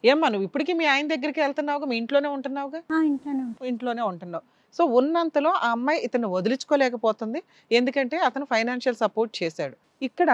ఏమ్మా నువ్వు ఇప్పటికీ మీ ఆయన దగ్గరికి వెళ్తున్నావుగా, మీ ఇంట్లోనే ఉంటున్నావుగా? ఇంట్లోనే ఉంటా. ఇంట్లోనే ఉంటున్నావు. సో ఉన్నంతలో ఆ అమ్మాయి ఇతన్ని వదిలించుకోలేకపోతుంది. ఎందుకంటే అతను ఫైనాన్షియల్ సపోర్ట్ చేశాడు. ఇక్కడ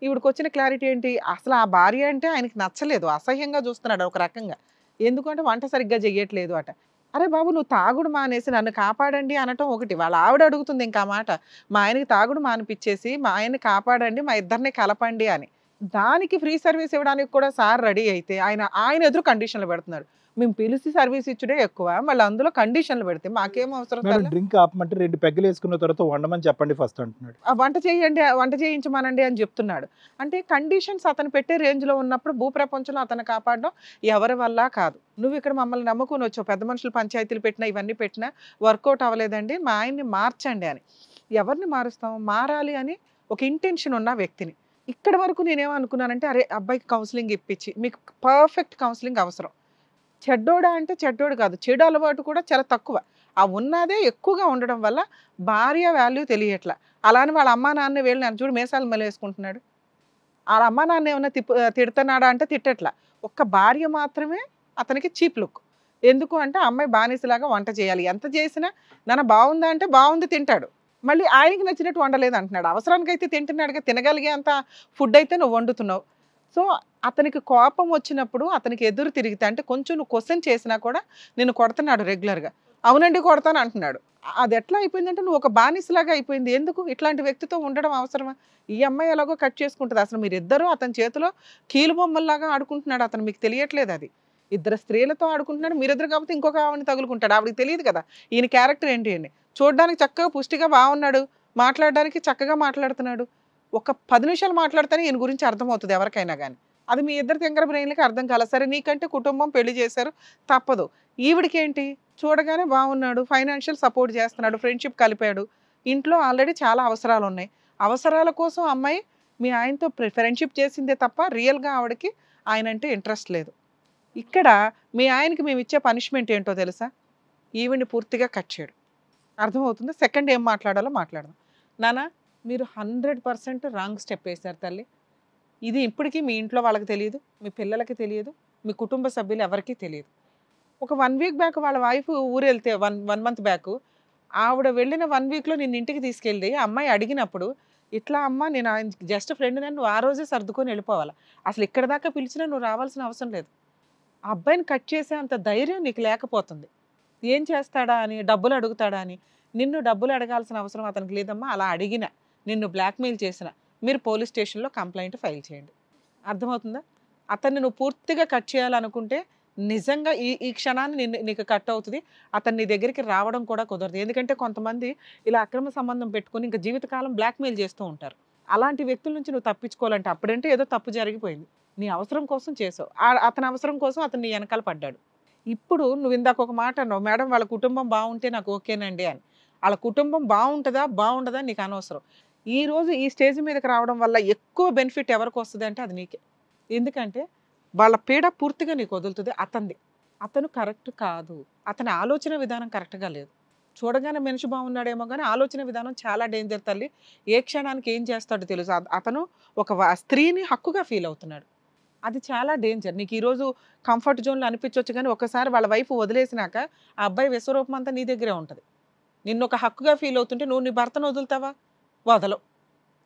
ఈవిడకొచ్చిన క్లారిటీ ఏంటి? అసలు ఆ భార్య అంటే ఆయనకి నచ్చలేదు. అసహ్యంగా చూస్తున్నాడు ఒక రకంగా. ఎందుకంటే వంట సరిగ్గా చెయ్యట్లేదు అట. అరే బాబు నువ్వు తాగుడు మానేసి నన్ను కాపాడండి అనటం ఒకటి. వాళ్ళ ఆవిడ అడుగుతుంది ఇంకా ఆ మాట. మా ఆయనకి తాగుడు మానిపిచ్చేసి మా ఆయన్ని కాపాడండి, మా ఇద్దరిని కలపండి అని. దానికి ఫ్రీ సర్వీస్ ఇవ్వడానికి కూడా సార్ రెడీ అయితే ఆయన ఎదురు కండిషన్లు పెడుతున్నాడు. మేము పిలిచి సర్వీస్ ఇచ్చుడే ఎక్కువ, మళ్ళీ అందులో కండిషన్లు పెడితే మాకేం అవసరం మేడం తల్లి? డ్రింక్ ఆపమంటే 2 పెగ్గలు వేసుకున్న తర్వాత వండమని చెప్పండి ఫస్ట్ అంటున్నాడు. ఆ వంట చేయండి, వంట చేయించమనండి అని చెప్తున్నాడు. అంటే కండిషన్స్ అతను పెట్టే రేంజ్లో ఉన్నప్పుడు భూప్రపంచంలో అతను కాపాడడం ఎవరి వల్ల కాదు. నువ్వు ఇక్కడ మమ్మల్ని నమ్ముకుని వచ్చావు, పెద్ద మనుషులు పంచాయతీలు పెట్టినా ఇవన్నీ పెట్టినా వర్కౌట్ అవ్వలేదండి, మా ఆయన్ని మార్చండి అని. ఎవరిని మారుస్తాం? మారాలి అని ఒక ఇంటెన్షన్ ఉన్న వ్యక్తిని. ఇక్కడ వరకు నేనేమనుకున్నానంటే అరే అబ్బాయికి కౌన్సిలింగ్ ఇప్పించి, మీకు పర్ఫెక్ట్ కౌన్సిలింగ్ అవసరం. చెడ్డోడా అంటే చెడ్డోడు కాదు, చెడు అలవాటు కూడా చాలా తక్కువ. ఆ ఉన్నదే ఎక్కువగా ఉండడం వల్ల భార్య వాల్యూ తెలియట్లా. అలానే వాళ్ళ అమ్మా నాన్న వీళ్ళు నన్ను చూడు మేసాలు మళ్ళీ వాళ్ళ అమ్మా నాన్న ఏమన్నా తిడుతున్నాడా అంటే తిట్టట్లా. ఒక్క భార్య మాత్రమే అతనికి చీప్ లుక్. ఎందుకు అంటే ఆ అమ్మాయి బానిసలాగా వంట చేయాలి. ఎంత చేసినా నాన్న బాగుందా అంటే బాగుంది తింటాడు. మళ్ళీ ఆయనకి నచ్చినట్టు వండలేదు అంటున్నాడు. అవసరానికైతే తింటున్నాడుగా, తినగలిగే అంత ఫుడ్ అయితే నువ్వు వండుతున్నావు. సో అతనికి కోపం వచ్చినప్పుడు అతనికి ఎదురు తిరిగితే అంటే కొంచెం నువ్వు క్వశ్చన్ చేసినా కూడా నిన్ను కొడుతున్నాడు రెగ్యులర్గా. అవునండి కొడతాను అంటున్నాడు. అది ఎట్లా అయిపోయిందంటే నువ్వు ఒక బానిసలాగా అయిపోయింది. ఎందుకు ఇట్లాంటి వ్యక్తితో ఉండడం అవసరమా? ఈ అమ్మాయి ఎలాగో కట్ చేసుకుంటుంది. అసలు మీరిద్దరూ అతని చేతిలో కీలుబొమ్మల్లాగా ఆడుకుంటున్నాడు. అతను మీకు తెలియట్లేదు అది. ఇద్దరు స్త్రీలతో ఆడుకుంటున్నాడు, మీరిద్దరు కాకపోతే ఇంకొక ఆవిడని తగులుకుంటాడు. ఆవిడకి తెలియదు కదా ఈయన క్యారెక్టర్ ఏంటి అని. చూడడానికి చక్కగా పుష్టిగా బాగున్నాడు, మాట్లాడడానికి చక్కగా మాట్లాడుతున్నాడు. ఒక 10 నిమిషాలు మాట్లాడితేనే ఈయన గురించి అర్థమవుతుంది ఎవరికైనా కానీ. అది మీ ఇద్దరు తెంగర బ్రెయిన్లకి అర్థం కాలేదు. సరే నీకంటే కుటుంబం పెళ్లి చేశారు తప్పదు. ఈవిడికి ఏంటి, చూడగానే బాగున్నాడు, ఫైనాన్షియల్ సపోర్ట్ చేస్తున్నాడు, ఫ్రెండ్షిప్ కలిపాడు, ఇంట్లో ఆల్రెడీ చాలా అవసరాలు ఉన్నాయి. అవసరాల కోసం అమ్మాయి మీ ఆయనతో ఫ్రెండ్షిప్ చేసిందే తప్ప రియల్గా ఆవిడకి ఆయన అంటే ఇంట్రెస్ట్ లేదు. ఇక్కడ మీ ఆయనకి మేము ఇచ్చే పనిష్మెంట్ ఏంటో తెలుసా? ఈవిడ్ని పూర్తిగా కట్ చేయడు. అర్థమవుతుంది. సెకండ్ ఏం మాట్లాడాలో మాట్లాడదాం. నాన్న మీరు 100% రాంగ్ స్టెప్ వేశారు తల్లి. ఇది ఇప్పటికీ మీ ఇంట్లో వాళ్ళకి తెలియదు, మీ పిల్లలకి తెలియదు, మీ కుటుంబ సభ్యులు ఎవరికీ తెలియదు. ఒక 1 వీక్ బ్యాక్ వాళ్ళ వైఫ్ ఊరు వెళ్తే 1 మంత్ బ్యాక్ ఆవిడ వెళ్ళిన 1 వీక్లో నిన్ను ఇంటికి తీసుకెళ్ళి ఆ అమ్మాయి అడిగినప్పుడు ఇట్లా అమ్మ నేను ఆయన జస్ట్ ఫ్రెండ్ నేను నువ్వు ఆ రోజే సర్దుకొని వెళ్ళిపోవాలి. అసలు ఇక్కడ దాకా పిలిచినా నువ్వు రావాల్సిన అవసరం లేదు. ఆ అబ్బాయిని కట్ చేసే అంత ధైర్యం నీకు లేకపోతుంది. ఏం చేస్తాడా అని, డబ్బులు అడుగుతాడా అని. నిన్ను డబ్బులు అడగాల్సిన అవసరం అతనికి లేదమ్మా. అలా అడిగిన, నిన్ను బ్లాక్మెయిల్ చేసిన మీరు పోలీస్ స్టేషన్లో కంప్లైంట్ ఫైల్ చేయండి. అర్థమవుతుందా? అతన్ని నువ్వు పూర్తిగా కట్ చేయాలనుకుంటే నిజంగా ఈ క్షణాన్ని నీకు కట్ అవుతుంది. అతన్ని నీ దగ్గరికి రావడం కూడా కుదరదు. ఎందుకంటే కొంతమంది ఇలా అక్రమ సంబంధం పెట్టుకుని ఇంకా జీవితకాలం బ్లాక్మెయిల్ చేస్తూ ఉంటారు. అలాంటి వ్యక్తుల నుంచి నువ్వు తప్పించుకోవాలంటే అప్పుడంటే ఏదో తప్పు జరిగిపోయింది, నీ అవసరం కోసం చేసావు. అతని అవసరం కోసం అతను నీ వెనకాల పడ్డాడు. ఇప్పుడు నువ్వు ఇందాక ఒక మాట అన్నావు, మేడం వాళ్ళ కుటుంబం బాగుంటే నాకు ఓకేనండి అని. వాళ్ళ కుటుంబం బాగుంటుందా నీకు అనవసరం. ఈ రోజు ఈ స్టేజ్ మీదకి రావడం వల్ల ఎక్కువ బెనిఫిట్ ఎవరికి వస్తుంది అంటే అది నీకే. ఎందుకంటే వాళ్ళ పీడ పూర్తిగా నీకు వదులుతుంది. అతను కరెక్ట్ కాదు, అతని ఆలోచన విధానం కరెక్ట్గా లేదు. చూడగానే మనిషి బాగున్నాడేమో కానీ ఆలోచన విధానం చాలా డేంజర్ తల్లి. ఏ క్షణానికి ఏం చేస్తాడో తెలుసు. అతను ఒక స్త్రీని హక్కుగా ఫీల్ అవుతున్నాడు. అది చాలా డేంజర్. నీకు ఈరోజు కంఫర్ట్ జోన్లో అనిపించవచ్చు కానీ ఒకసారి వాళ్ళ వైఫ్ వదిలేసినాక ఆ అబ్బాయి విశ్వరూపం అంతా నీ దగ్గరే ఉంటుంది. నిన్ను ఒక హక్కుగా ఫీల్ అవుతుంటే నువ్వు నీ భర్తను వదులుతావా? వదలవు.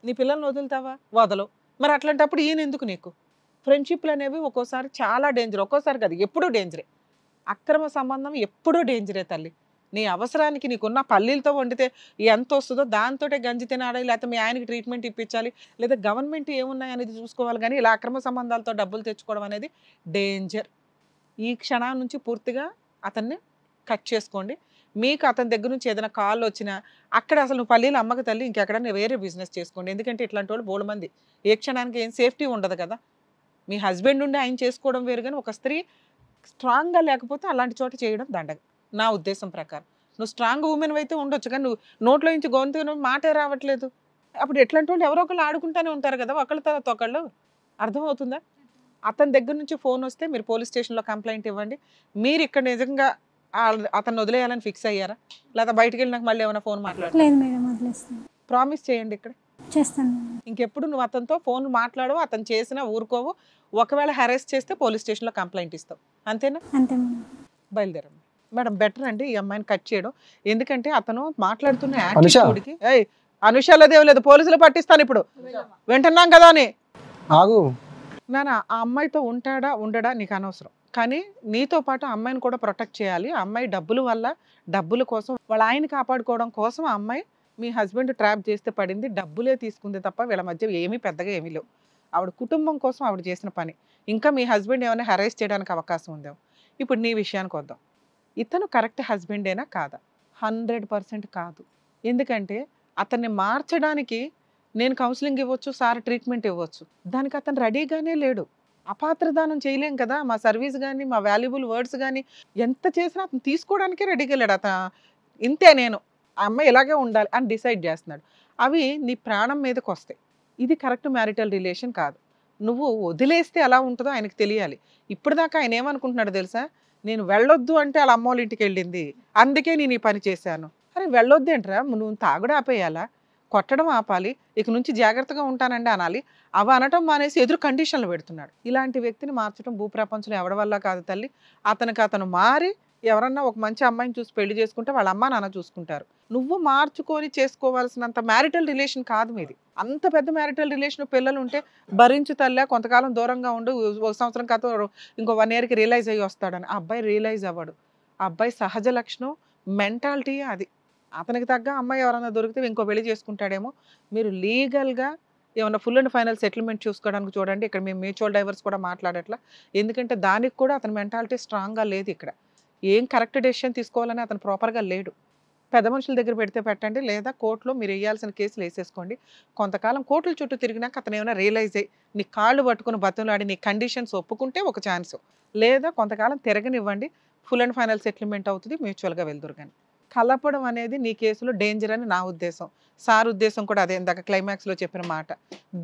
నీ పిల్లల్ని వదులుతావా? వదలవు. మరి అట్లాంటప్పుడు ఈయన ఎందుకు నీకు? ఫ్రెండ్షిప్లు అనేవి ఒక్కోసారి చాలా డేంజర్. ఒక్కోసారి కాదు, ఎప్పుడూ డేంజరే. అక్రమ సంబంధం ఎప్పుడూ డేంజరే తల్లి. నీ అవసరానికి నీకున్న పల్లీలతో వండితే ఎంత వస్తుందో దాంతో గంజి తినాలి, లేకపోతే మీ ఆయనకి ట్రీట్మెంట్ ఇప్పించాలి, లేదా గవర్నమెంట్ ఏమున్నాయి అనేది చూసుకోవాలి. కానీ ఇలా అక్రమ సంబంధాలతో డబ్బులు తెచ్చుకోవడం అనేది డేంజర్. ఈ క్షణం నుంచి పూర్తిగా అతన్ని కట్ చేసుకోండి. మీకు అతని దగ్గర నుంచి ఏదైనా కాల్ వచ్చినా అక్కడ అసలు నువ్వు పల్లీలు అమ్మక తల్లి ఇంకెక్కడైనా వేరే బిజినెస్ చేసుకోండి. ఎందుకంటే ఇట్లాంటి వాళ్ళు బోడు మంది. ఏ క్షణానికి ఏం సేఫ్టీ ఉండదు కదా. మీ హస్బెండ్ ఉండి ఆయన చేసుకోవడం వేరు, కానీ ఒక స్త్రీ స్ట్రాంగ్గా లేకపోతే అలాంటి చోట చేయడం దండగ నా ఉద్దేశం ప్రకారం. నువ్వు స్ట్రాంగ్ ఉమెన్ అయితే ఉండొచ్చు, కానీ నువ్వు నోట్లో నుంచి గొంతు మాటే రావట్లేదు. అప్పుడు ఎట్లాంటి వాళ్ళు ఎవరో ఒకళ్ళు ఆడుకుంటూనే ఉంటారు కదా, ఒకళ్ళ తర్వాత ఒకళ్ళు. అర్థమవుతుందా? అతని దగ్గర నుంచి ఫోన్ వస్తే మీరు పోలీస్ స్టేషన్లో కంప్లైంట్ ఇవ్వండి. మీరు ఇక్కడ నిజంగా అతను వదిలేయాలని ఫిక్స్ అయ్యారా, లేదా బయటికి వెళ్ళినాక మళ్ళీ ఏమైనా ఫోన్ మాట్లాడారు? లేదు మేడం, వదిలేస్తాను. ప్రామిస్ చేయండి ఇక్కడ. చేస్తాను. ఇంకెప్పుడు నువ్వు అతనితో ఫోన్ మాట్లాడవు, అతను చేసినా ఊరుకోవు. ఒకవేళ హెరాస్ చేస్తే పోలీస్ స్టేషన్లో కంప్లైంట్ ఇస్తావు, అంతేనా? అంతే మేడం. బయలుదేరండి మేడం. బెటర్ అండి ఈ అమ్మాయిని కట్ చేయడం. ఎందుకంటే అతను మాట్లాడుతున్న అనుష. యాటిట్యూడ్కి అనుషాలదేం లేదు, పోలీసులు పట్టిస్తాను ఇప్పుడు, వింటున్నాం కదా అని. ఆగు. నాన్న ఆ అమ్మాయితో ఉంటాడా ఉండడా నీకు అనవసరం, కానీ నీతో పాటు అమ్మాయిని కూడా ప్రొటెక్ట్ చేయాలి. ఆ అమ్మాయి డబ్బుల వల్ల, డబ్బుల కోసం, వాళ్ళ ఆయన్ని కాపాడుకోవడం కోసం ఆ అమ్మాయి మీ హస్బెండ్ ట్రాప్ చేస్తే పడింది, డబ్బులే తీసుకుంది తప్ప వీళ్ళ మధ్య ఏమీ పెద్దగా ఏమీ లేవు. ఆవిడ కుటుంబం కోసం ఆవిడ చేసిన పని. ఇంకా మీ హస్బెండ్ ఏమైనా హెరైజ్ చేయడానికి అవకాశం ఉందేమో. ఇప్పుడు నీ విషయానికి వద్దాం. ఇతను కరెక్ట్ హస్బెండేనా కాదా? 100% కాదు. ఎందుకంటే అతన్ని మార్చడానికి నేను కౌన్సిలింగ్ ఇవ్వచ్చు, సార్ ట్రీట్మెంట్ ఇవ్వచ్చు, దానికి అతను రెడీగానే లేడు. అపాత్రదానం చేయలేం కదా. మా సర్వీస్ కానీ, మా వాల్యుబుల్ వర్డ్స్ కానీ ఎంత చేసినా అతను తీసుకోవడానికే రెడీగా లేడు. ఇంతే, నేను ఆ అమ్మాయి ఇలాగే ఉండాలి అని డిసైడ్ చేస్తున్నాడు. అవి నీ ప్రాణం మీదకి వస్తాయి. ఇది కరెక్ట్ మ్యారిటల్ రిలేషన్ కాదు. నువ్వు వదిలేస్తే ఎలా ఉంటుందో ఆయనకు తెలియాలి. ఇప్పటిదాకా ఆయన ఏమనుకుంటున్నాడు తెలుసా? నేను వెళ్ళొద్దు అంటే వాళ్ళ అమ్మోళ్ళ ఇంటికి వెళ్ళింది, అందుకే నేను ఈ పని చేశాను. అరే వెళ్ళొద్దు ఏంట్రా, నువ్వు తాగుడు ఆపేయాలా, కొట్టడం ఆపాలి, ఇక నుంచి జాగ్రత్తగా ఉంటానండి అనాలి. అవి అనటం మానేసి ఎదురు కండిషన్లు పెడుతున్నాడు. ఇలాంటి వ్యక్తిని మార్చడం భూప్రపంచంలో ఎవరి వల్ల కాదు తల్లి. అతను మారి ఎవరన్నా ఒక మంచి అమ్మాయిని చూసి పెళ్లి చేసుకుంటే వాళ్ళ అమ్మ నాన్న చూసుకుంటారు. నువ్వు మార్చుకొని చేసుకోవాల్సినంత మ్యారిటల్ రిలేషన్ కాదు మీది. అంత పెద్ద మ్యారిటల్ రిలేషన్ పిల్లలు ఉంటే భరించు తల్లా, కొంతకాలం దూరంగా ఉండు, ఒక సంవత్సరం కాదు ఇంకో 1 yearకి రియలైజ్ అయ్యి వస్తాడని. ఆ అబ్బాయి రియలైజ్ అవ్వడు. ఆ అబ్బాయి సహజ లక్షణం, మెంటాలిటీ అది. అతనికి తగ్గ అమ్మాయి ఎవరైనా దొరికితే ఇంకో పెళ్లి చేసుకుంటాడేమో. మీరు లీగల్గా ఏమన్నా ఫుల్ అండ్ ఫైనల్ సెటిల్మెంట్ చూసుకోవడానికి చూడండి. ఇక్కడ మేము మ్యూచువల్ డైవర్స్ కూడా మాట్లాడట్లా. ఎందుకంటే దానికి కూడా అతని మెంటాలిటీ స్ట్రాంగ్గా లేదు. ఇక్కడ ఏం కరెక్ట్ డెసిషన్ తీసుకోవాలని అతను ప్రాపర్గా లేడు. పెద్ద మనుషుల దగ్గర పెడితే పెట్టండి, లేదా కోర్టులో మీరు వేయాల్సిన కేసులు వేసేసుకోండి. కొంతకాలం కోర్టుల చుట్టూ తిరిగినాక అతను ఏమైనా రియలైజ్ అయ్యి నీ కాళ్ళు పట్టుకుని బతులాడి నీ కండిషన్స్ ఒప్పుకుంటే ఒక ఛాన్స్, లేదా కొంతకాలం తిరగనివ్వండి, ఫుల్ అండ్ ఫైనల్ సెటిల్మెంట్ అవుతుంది, మ్యూచువల్గా వెళ్దురు. కానీ కలపడం అనేది నీ కేసులో డేంజర్ అని నా ఉద్దేశం, సార్ ఉద్దేశం కూడా అదే. ఇందాక క్లైమాక్స్లో చెప్పిన మాట.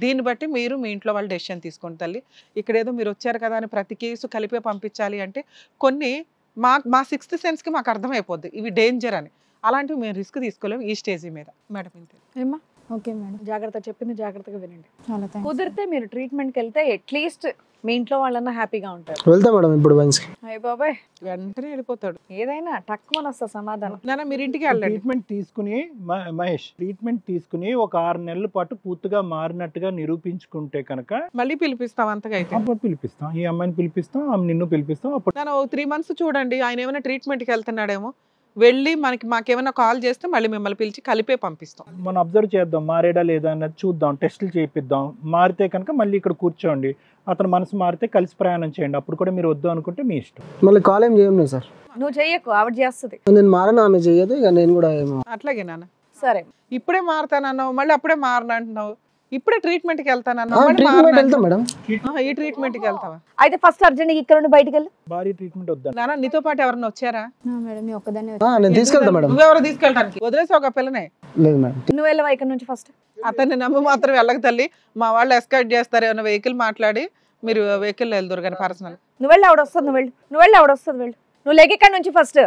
దీన్ని బట్టి మీరు మీ ఇంట్లో వాళ్ళు డెసిషన్ తీసుకోండి తల్లి. ఇక్కడేదో మీరు వచ్చారు కదా అని ప్రతి కేసు కలిపే పంపించాలి అంటే కొన్ని మా 6th సెన్స్కి మాకు అర్థమైపోద్ది ఇవి డేంజర్ అని. అలాంటివి మేము రిస్క్ తీసుకోలేము ఈ స్టేజ్ మీద. మేడం ఇంతే. ఏమ్మా ఓకే మేడం. జాగ్రత్త, చెప్పింది జాగ్రత్తగా వినండి. చాలా థాంక్స్. కుదిరితే మీరు ట్రీట్మెంట్కి వెళ్తే అట్లీస్ట్ మీ ఇంట్లో వాళ్ళన్నా హ్యాపీగా ఉంటారు. వెళ్తా మేడం ఇప్పుడు మంచి. అయ్య బాబాయ్, వెంటనే వెళ్ళిపోతాడు. ఏదైనా టక్కుమని వస్తా సమాధానం. నాన్న మీరు ఇంటికి వెళ్ళండి. ట్రీట్మెంట్ తీసుకుని మహేష్ ట్రీట్మెంట్ తీసుకుని ఒక 6 నెలల పాటు పూర్తిగా మారినట్టుగా నిరూపించుకుంటే కనుక మళ్ళీ పిలిపిస్తాం. అంతగా అయితే అప్పుడు పిలిపిస్తాం, ఈ అమ్మాయిని పిలిపిస్తాం, ఆమె నిన్ను పిలిపిస్తాం. అప్పుడు నాన్న 3 months చూడండి, ఆయన ఏమైనా ట్రీట్మెంట్కి వెళ్తున్నాడేమో, వెళ్ళి మాకేమైనా కాల్ చేస్తే మళ్ళీ మిమ్మల్ని పిలిచి కలిపే పంపిస్తాం. మనం అబ్జర్వ్ చేద్దాం, మారేడా లేదా అన్నది చూద్దాం, టెస్టులు చేయిద్దాం. మారితే కనుక మళ్ళీ ఇక్కడ కూర్చోండి, అతను మనసు మారితే కలిసి ప్రయాణం చేయండి. అప్పుడు కూడా మీరు వద్దు అనుకుంటే మీ ఇష్టం. మళ్ళీ కాల్ ఏం చేయం సార్. నువ్వు చెయ్యకు, ఆవిడ చేస్తుంది. నేను మారను, ఆమె చెయ్యదు, ఇక నేను కూడా ఏమో. అట్లాగే నాన్న. సరే, ఇప్పుడే మారుతానన్నావు, మళ్ళీ అప్పుడే మారను అంటున్నావు. ఇప్పుడే ట్రీట్మెంట్కి వెళ్తానన్నావు, మళ్ళీ ట్రీట్మెంట్ వెళ్తాం మేడం. ఈ ట్రీట్మెంట్కి వెళ్తావా? అయితే ఫస్ట్ అర్జెంట్ ఇక్కడ నుండి బయటికి వెళ్ళు. భారీ ట్రీట్మెంట్ వద్దాను. నాన్న నీతో పాటు ఎవరన్నా వచ్చారా? మేడం మీ ఒక్కదాన్ని నేను తీసుకెళ్తా మేడం. నువ్వెవరు తీసుకెళ్ళడానికి? వదిలేసి ఒక పిల్లనే. లేదు మేడం. నువ్వు వెళ్ళవా ఇక్కడ నుంచి ఫస్ట్? అతన్ని నమ్మి మాత్రం వెళ్ళక తల్లి. మా వాళ్ళు ఎస్కార్ట్ చేస్తారు, ఏమైనా వెహికల్ మాట్లాడి మీరు వెహికల్ వెళ్దురు కానీ పర్సనల్. నువ్వు వెళ్ళి ఆవిడ వస్తుంది, నువ్వు వెళ్ళు. నువ్వు వెళ్ళి ఆవిడ వస్తుంది, వెళ్ళు. నువ్వు లేక ఇక్కడ నుంచి ఫస్ట్.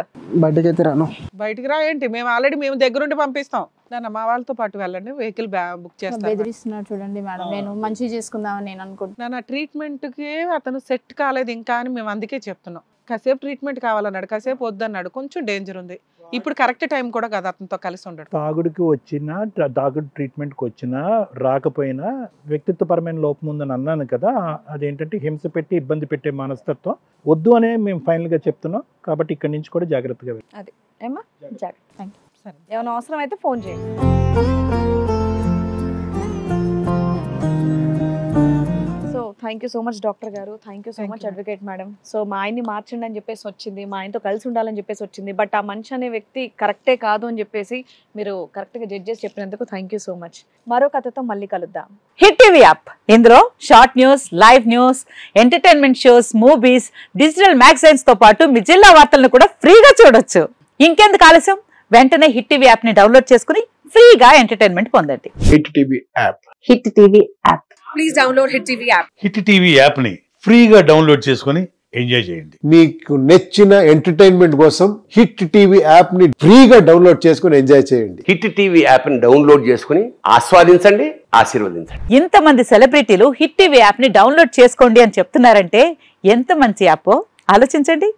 బయటకి అయితే రాను. బయటికి రా ఏంటి, మేము ఆల్రెడీ మేము దగ్గరుండి పంపిస్తాం. నాన్న మా వాళ్ళతో పాటు వెళ్ళండి, వెహికల్ బుక్ చేస్తాను. బెదిరిస్తున్నాడు చూడండి మేడం. నేను మంచిగా చేసుకుందామని నేను అనుకుంటున్నాను. నాన్న ట్రీట్మెంట్కి అతను సెట్ కాలేదు ఇంకా అని మేము అందుకే చెప్తున్నాం. కాసేపు ట్రీట్మెంట్ కావాలన్నాడు, కాసేపు వద్దన్నాడు, కొంచెం డేంజర్ ఉంది. ఇప్పుడు కరెక్ట్ టైం కూడా కదా అతనితో కలిసి ఉండడు. తాగుడికి వచ్చినా, తాగుడు ట్రీట్మెంట్కి వచ్చినా రాకపోయినా వ్యక్తిత్వపరమైన లోపం ఉందని అన్నాను కదా. అదేంటంటే హింస పెట్టి ఇబ్బంది పెట్టే మనస్తత్వం వద్దు అనే మేము ఫైనల్గా చెప్తున్నాం. కాబట్టి ఇక్కడి నుంచి కూడా జాగ్రత్తగా వెళ్ళి. అది ఏమ్మా, జాగ్రత్త. Thank you. సరే, ఏమైనా అవసరం అయితే ఫోన్ చేయండి. So thank you so much doctor గారు, thank you so Thank much you. Advocate madam. So మా ఆయన్ని మార్చండి అని చెప్పేసి వచ్చింది, మా ఆయనతో కలిసి ఉండాలని చెప్పేసి వచ్చింది, బట్ ఆ మనిషి అనే వ్యక్తి కరెక్టే కాదు అని చెప్పేసి మీరు కరెక్ట్గా జడ్జ్ చేసి చెప్పినందుకు థ్యాంక్ యూ సో మచ్. మరో కథతో మళ్ళీ కలుద్దాం. హిట్ టీవీ యాప్, ఇందులో short news, live news, entertainment shows, movies, digital magazines తో పాటు మీ జిల్లా వార్తలను కూడా ఫ్రీగా చూడొచ్చు. ఇంకెందుకు ఆలస్యం, వెంటనే హిట్ టీవీ యాప్ ని డౌన్లోడ్ చేసుకుని ఫ్రీగా ఎంటర్టైన్మెంట్ పొందండి. Hit TV app. Hit TV app. Hit TV యాప్ని ఫ్రీగా డౌన్లోడ్ చేసుకొని ఎంజాయ్ చేయండి. మీకు నచ్చిన ఎంటర్టైన్మెంట్ కోసం హిట్ టీవీ యాప్ ని ఫ్రీగా డౌన్లోడ్ చేసుకుని ఎంజాయ్ చేయండి. హిట్ టీవీ యాప్ ని డౌన్లోడ్ చేసుకుని ఆస్వాదించండి, ఆశీర్వదించండి. ఇంతమంది సెలబ్రిటీలు హిట్ టీవీ యాప్ ని డౌన్లోడ్ చేసుకోండి అని చెప్తున్నారంటే ఎంత మంచి యాప్ ఆలోచించండి.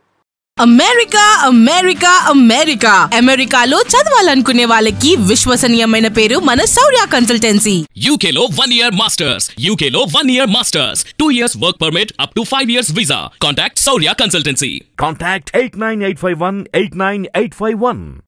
అమెరికా అమెరికా అమెరికా అమెరికాలో చదవాలనుకునే వాళ్ళకి విశ్వసనీయమైన పేరు మన శౌర్య కన్సల్టెన్సీ. UK లో 1 year masters, UK లో 1 year masters, 2 years work permit up to 5 years visa. Contact Saurya Consultancy. Contact 89851 89851.